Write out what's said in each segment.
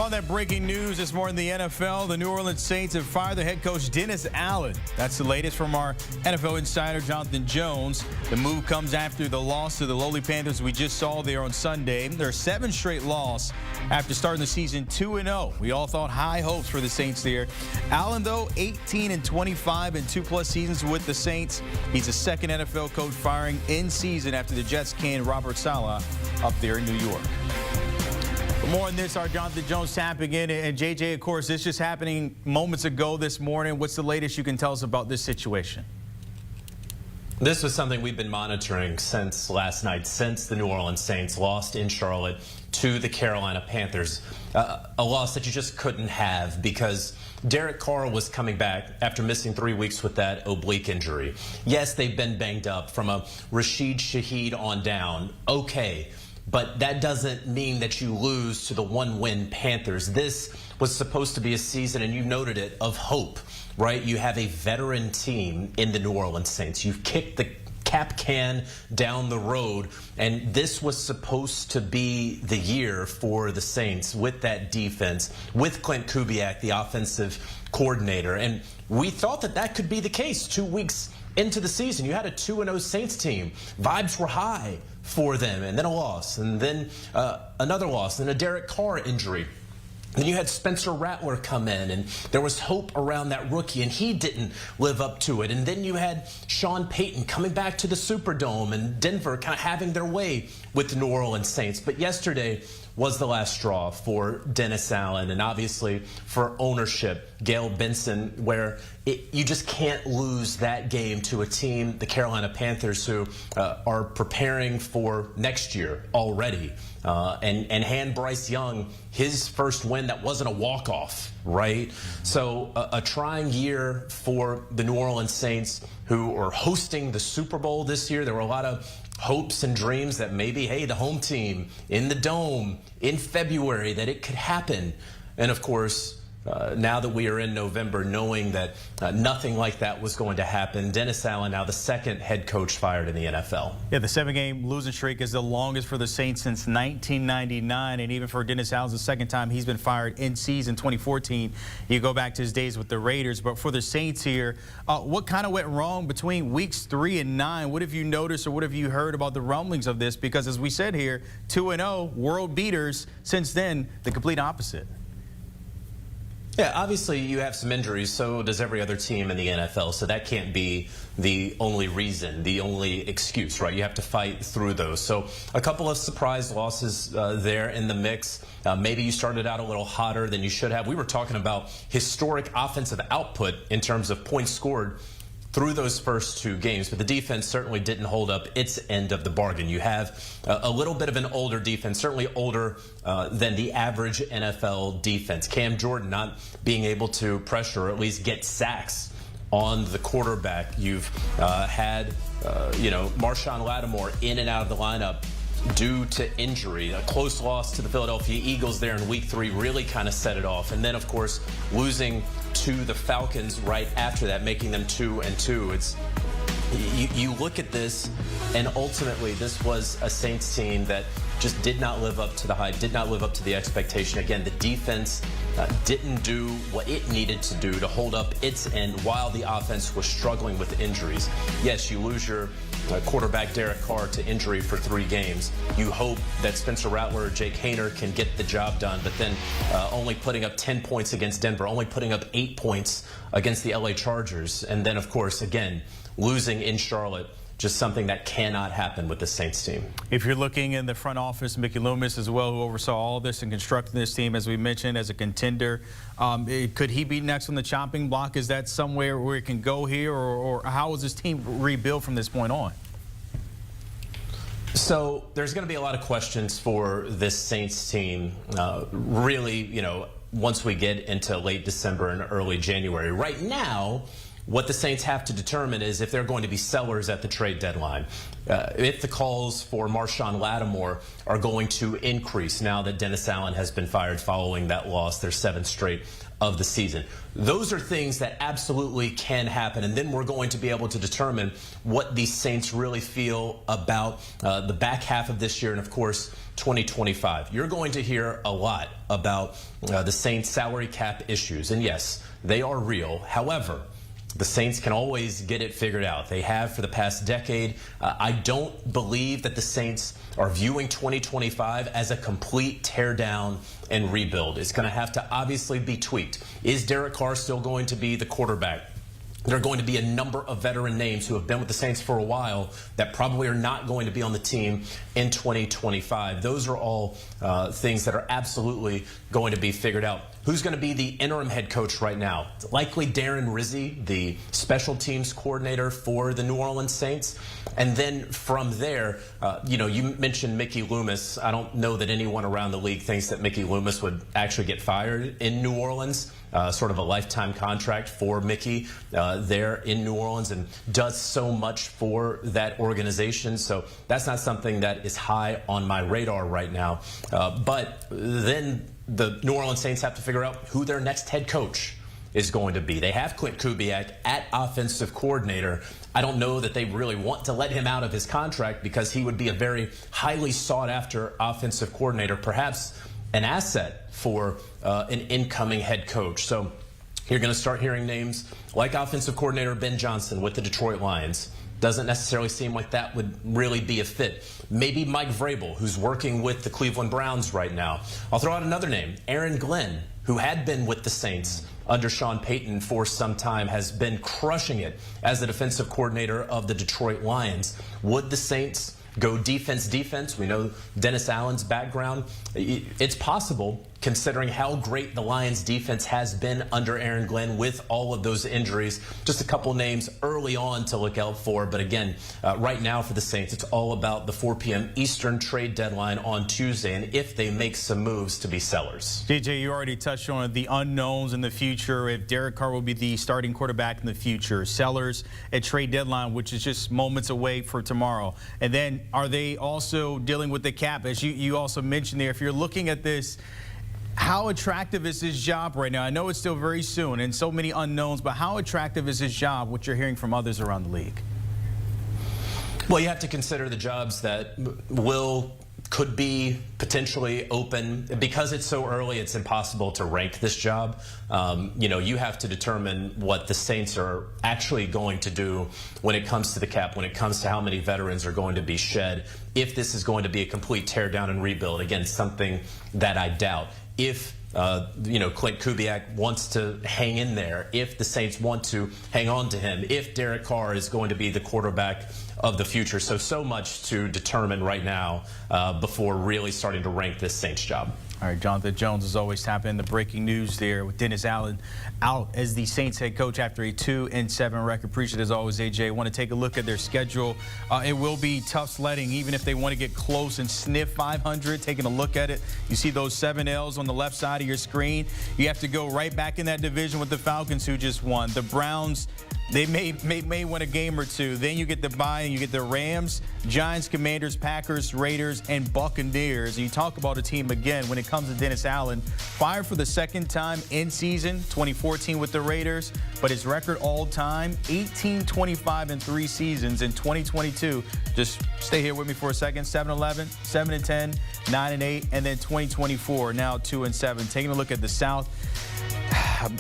Well, that breaking news this morning in the NFL, the New Orleans Saints have fired their head coach Dennis Allen. That's the latest from our NFL insider Jonathan Jones. The move comes after the loss to the lowly Panthers we just saw there on Sunday. Their 7th straight loss after starting the season 2-0. We all thought high hopes for the Saints there. Allen, though, 18-25 in 2+ seasons with the Saints. He's the second NFL coach firing in season after the Jets canned Robert Saleh up there in New York. For more on this, our Jonathan Jones tapping in. And JJ, of course, this just happening moments ago this morning. What's the latest you can tell us about this situation? This was something we've been monitoring since last night, since the New Orleans Saints lost in Charlotte to the Carolina Panthers. A loss that you just couldn't have because Derek Carr was coming back after missing 3 weeks with that oblique injury. Yes, they've been banged up from a Rashid Shaheed on down. Okay. But that doesn't mean that you lose to the one-win Panthers. This was supposed to be a season, and you noted it, of hope, right? You have a veteran team in the New Orleans Saints. You've kicked the cap can down the road, and this was supposed to be the year for the Saints with that defense, with Clint Kubiak, the offensive coordinator. And we thought that that could be the case 2 weeks into the season. You had a 2-0 Saints team. Vibes were high for them, and then a loss, and then another loss, and a Derek Carr injury. Then you had Spencer Rattler come in, and there was hope around that rookie, and he didn't live up to it. And then you had Sean Payton coming back to the Superdome, and Denver kind of having their way with the New Orleans Saints. But yesterday was the last straw for Dennis Allen, and obviously for ownership, Gail Benson, where you just can't lose that game to a team, the Carolina Panthers, who are preparing for next year already. And hand Bryce Young his first win that wasn't a walk-off, right? So a trying year for the New Orleans Saints, who are hosting the Super Bowl this year. There were a lot of hopes and dreams that maybe, hey, the home team in the Dome in February, that it could happen. And of course, now that we are in November, knowing that nothing like that was going to happen, Dennis Allen, now the second head coach fired in the NFL. Yeah, the 7-game losing streak is the longest for the Saints since 1999, and even for Dennis Allen, the second time he's been fired in season 2014. You go back to his days with the Raiders. But for the Saints here, what kind of went wrong between weeks 3 and 9? What have you noticed, or what have you heard about the rumblings of this? Because as we said here, 2-0, world beaters. Since then, the complete opposite. Yeah, obviously you have some injuries, so does every other team in the NFL, so that can't be the only reason, the only excuse, right? You have to fight through those. So a couple of surprise losses there in the mix. Maybe you started out a little hotter than you should have. We were talking about historic offensive output in terms of points scored through those first 2 games, but the defense certainly didn't hold up its end of the bargain. You have a little bit of an older defense, certainly older than the average NFL defense. Cam Jordan not being able to pressure or at least get sacks on the quarterback. You've had, Marshawn Lattimore in and out of the lineup due to injury. A close loss to the Philadelphia Eagles there in week 3 really kind of set it off. And then, of course, losing to the Falcons right after that, making them 2-2. It's you look at this, and ultimately this was a Saints team that just did not live up to the hype, did not live up to the expectation. Again, the defense didn't do what it needed to do to hold up its end while the offense was struggling with injuries. Yes, you lose your quarterback Derek Carr to injury for 3 games. You hope that Spencer Rattler or Jake Haener can get the job done, but then only putting up 10 points against Denver, only putting up 8 points against the LA Chargers. And then, of course, again, losing in Charlotte. Just something that cannot happen with the Saints team. If you're looking in the front office, Mickey Loomis as well, who oversaw all this and constructing this team, as we mentioned, as a contender, could he be next on the chopping block? Is that somewhere where it can go here, or how is this team rebuild from this point on? So there's going to be a lot of questions for this Saints team, really, once we get into late December and early January. Right now, what the Saints have to determine is if they're going to be sellers at the trade deadline. If the calls for Marshawn Lattimore are going to increase now that Dennis Allen has been fired following that loss, their 7th straight of the season. Those are things that absolutely can happen, and then we're going to be able to determine what the Saints really feel about the back half of this year and, of course, 2025. You're going to hear a lot about the Saints' salary cap issues, and yes, they are real. However, the Saints can always get it figured out. They have for the past decade. I don't believe that the Saints are viewing 2025 as a complete teardown and rebuild. It's going to have to obviously be tweaked. Is Derek Carr still going to be the quarterback? There are going to be a number of veteran names who have been with the Saints for a while that probably are not going to be on the team in 2025. Those are all things that are absolutely going to be figured out. Who's going to be the interim head coach right now? It's likely Darren Rizzi, the special teams coordinator for the New Orleans Saints. And then from there, you mentioned Mickey Loomis. I don't know that anyone around the league thinks that Mickey Loomis would actually get fired in New Orleans. Sort of a lifetime contract for Mickey there in New Orleans, and does so much for that organization. So that's not something that is high on my radar right now. But then the New Orleans Saints have to figure out who their next head coach is going to be. They have Clint Kubiak at offensive coordinator. I don't know that they really want to let him out of his contract because he would be a very highly sought after offensive coordinator, perhaps an asset for an incoming head coach. So you're going to start hearing names like offensive coordinator Ben Johnson with the Detroit Lions. Doesn't necessarily seem like that would really be a fit. Maybe Mike Vrabel, who's working with the Cleveland Browns right now. I'll throw out another name, Aaron Glenn, who had been with the Saints under Sean Payton for some time, has been crushing it as the defensive coordinator of the Detroit Lions. Would the Saints go defense? We know Dennis Allen's background. It's possible, considering how great the Lions defense has been under Aaron Glenn with all of those injuries. Just a couple names early on to look out for. But again, right now for the Saints, it's all about the 4 p.m. Eastern trade deadline on Tuesday, and if they make some moves to be sellers. JJ, you already touched on the unknowns in the future. If Derek Carr will be the starting quarterback in the future. Sellers at trade deadline, which is just moments away for tomorrow. And then are they also dealing with the cap? As you also mentioned there, if you're looking at this, how attractive is his job right now? I know it's still very soon and so many unknowns, but how attractive is his job, what you're hearing from others around the league? Well, you have to consider the jobs that could be potentially open. Because it's so early, it's impossible to rank this job. You have to determine what the Saints are actually going to do when it comes to the cap, when it comes to how many veterans are going to be shed, if this is going to be a complete teardown and rebuild. Again, something that I doubt. If Clint Kubiak wants to hang in there, if the Saints want to hang on to him, if Derek Carr is going to be the quarterback of the future. So much to determine right now before really starting to rank this Saints job. All right, Jonathan Jones, as always, tapping in the breaking news there with Dennis Allen out as the Saints head coach after a 2-7 record. Appreciate it as always, AJ. Want to take a look at their schedule. It will be tough sledding, even if they want to get close and sniff 500. Taking a look at it, you see those 7 L's on the left side of your screen. You have to go right back in that division with the Falcons, who just won. The Browns, they may win a game or two. Then you get the bye and you get the Rams, Giants, Commanders, Packers, Raiders, and Buccaneers. And you talk about a team again when it comes to Dennis Allen, fired for the 2nd time in season, 2014 with the Raiders, but his record all time, 18-25 in 3 seasons in 2022. Just stay here with me for a second. 7-11, 7-10, 9-8, and then 2024 now 2-7. Taking a look at the South.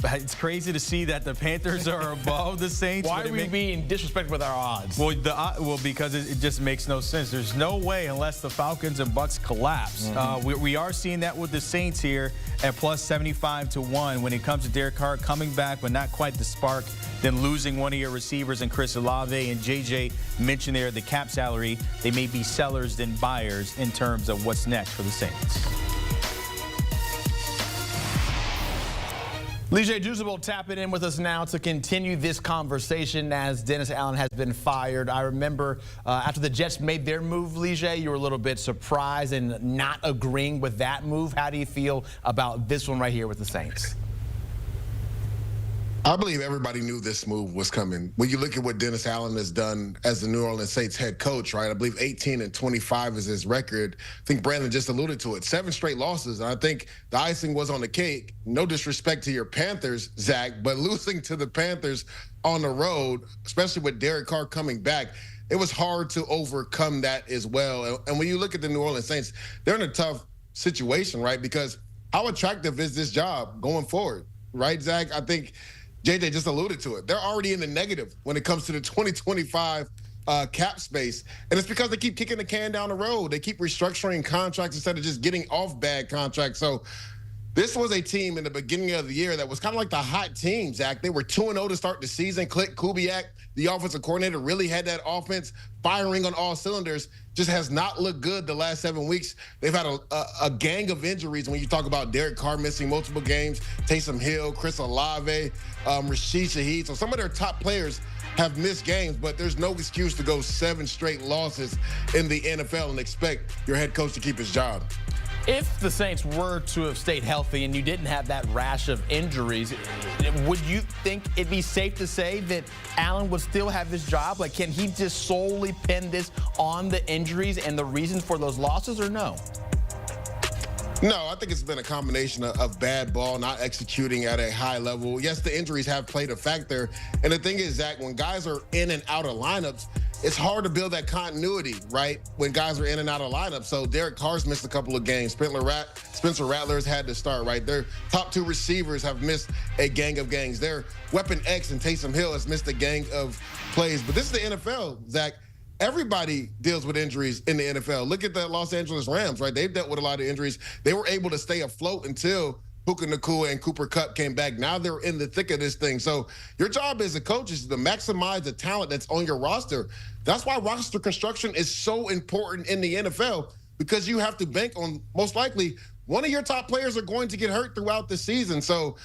It's crazy to see that the Panthers are above the Saints. Why are we being disrespectful with our odds? Well, because it just makes no sense. There's no way unless the Falcons and Bucks collapse. We are seeing that with the Saints here at plus 75-1 when it comes to Derek Carr coming back, but not quite the spark. Then losing one of your receivers in Chris Olave, and JJ mentioned there the cap salary. They may be sellers than buyers in terms of what's next for the Saints. Leger Douzable tapping in with us now to continue this conversation as Dennis Allen has been fired. I remember after the Jets made their move, Leger, you were a little bit surprised and not agreeing with that move. How do you feel about this one right here with the Saints? I believe everybody knew this move was coming. When you look at what Dennis Allen has done as the New Orleans Saints head coach, right? I believe 18-25 is his record. I think Brandon just alluded to it. 7 straight losses. And I think the icing was on the cake. No disrespect to your Panthers, Zach, but losing to the Panthers on the road, especially with Derek Carr coming back, it was hard to overcome that as well. And when you look at the New Orleans Saints, they're in a tough situation, right? Because how attractive is this job going forward, right, Zach? I think JJ just alluded to it. They're already in the negative when it comes to the 2025 cap space. And it's because they keep kicking the can down the road. They keep restructuring contracts instead of just getting off bad contracts. So this was a team in the beginning of the year that was kind of like the hot team, Zach. They were 2-0 to start the season. Clint Kubiak, the offensive coordinator, really had that offense firing on all cylinders. Just has not looked good the last 7 weeks. They've had a gang of injuries when you talk about Derek Carr missing multiple games, Taysom Hill, Chris Olave, Rashid Shaheed. So some of their top players have missed games, but there's no excuse to go 7 straight losses in the NFL and expect your head coach to keep his job. If the Saints were to have stayed healthy and you didn't have that rash of injuries, would you think it'd be safe to say that Allen would still have his job? Like, can he just solely pin this on the injuries and the reasons for those losses, or no? No, I think it's been a combination of bad ball, not executing at a high level. Yes, the injuries have played a factor. And the thing is, Zach, when guys are in and out of lineups, it's hard to build that continuity, right, when guys are in and out of lineups. So Derek Carr's missed a couple of games. Spencer Rattler's had to start, right? Their top 2 receivers have missed a gang of games. Their weapon X and Taysom Hill has missed a gang of plays. But this is the NFL, Zach. Everybody deals with injuries in the NFL. Look at the Los Angeles Rams, right? They've dealt with a lot of injuries. They were able to stay afloat until Puka Nacua and Cooper Kupp came back. Now they're in the thick of this thing. So your job as a coach is to maximize the talent that's on your roster. That's why roster construction is so important in the NFL, because you have to bank on, most likely, one of your top players are going to get hurt throughout the season. So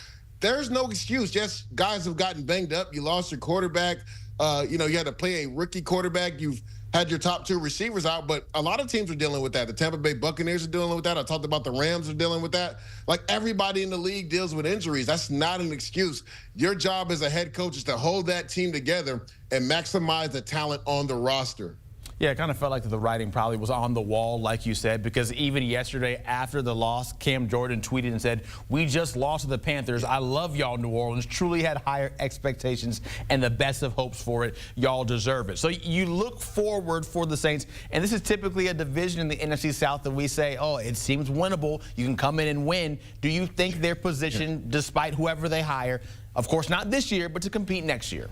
there's no excuse. Yes, guys have gotten banged up. You lost your quarterback. You had to play a rookie quarterback. You've had your top 2 receivers out, but a lot of teams are dealing with that. The Tampa Bay Buccaneers are dealing with that. I talked about the Rams are dealing with that. Like, everybody in the league deals with injuries. That's not an excuse. Your job as a head coach is to hold that team together and maximize the talent on the roster. Yeah, it kind of felt like the writing probably was on the wall, like you said, because even yesterday after the loss, Cam Jordan tweeted and said, "We just lost to the Panthers. I love y'all, New Orleans. Truly had higher expectations and the best of hopes for it. Y'all deserve it." So you look forward for the Saints, and this is typically a division in the NFC South that we say, oh, it seems winnable. You can come in and win. Do you think they're positioned, despite whoever they hire, of course not this year, but to compete next year?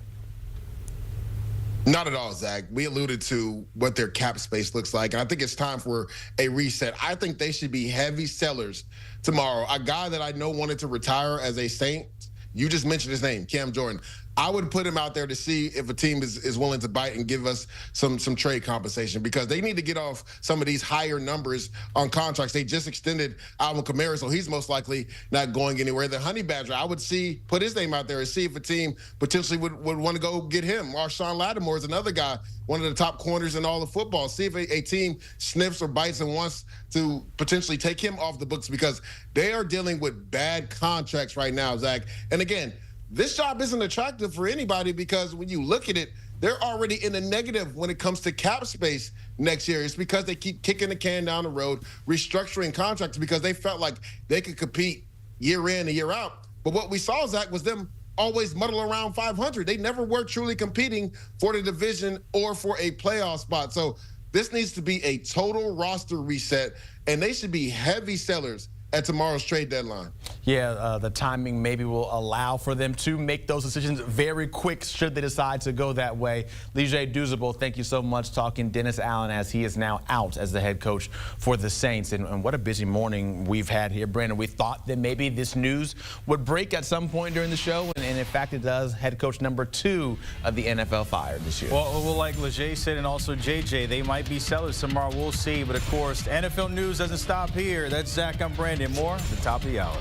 Not at all, Zach. We alluded to what their cap space looks like, and I think it's time for a reset. I think they should be heavy sellers tomorrow. A guy that I know wanted to retire as a Saint, you just mentioned his name, Cam Jordan. I would put him out there to see if a team is willing to bite and give us some trade compensation, because they need to get off some of these higher numbers on contracts. They just extended Alvin Kamara, so he's most likely not going anywhere. The Honey Badger, I would put his name out there and see if a team potentially would want to go get him. Marshawn Lattimore is another guy, one of the top corners in all of football. See if a team sniffs or bites and wants to potentially take him off the books, because they are dealing with bad contracts right now, Zach. And again, this job isn't attractive for anybody, because when you look at it, they're already in the negative when it comes to cap space next year. It's because they keep kicking the can down the road, restructuring contracts, because they felt like they could compete year in and year out. But what we saw, Zach, was them always muddle around 500. They never were truly competing for the division or for a playoff spot. So this needs to be a total roster reset, and they should be heavy sellers at tomorrow's trade deadline. Yeah, the timing maybe will allow for them to make those decisions very quick should they decide to go that way. Leger Douzable, thank you so much, talking Dennis Allen as he is now out as the head coach for the Saints. And what a busy morning we've had here, Brandon. We thought that maybe this news would break at some point during the show, and in fact it does. Head coach number 2 of the NFL fired this year. Well, like Leger said, and also JJ, they might be sellers tomorrow. We'll see. But of course, NFL news doesn't stop here. That's Zach. I'm Brandon. More at the top of the hour.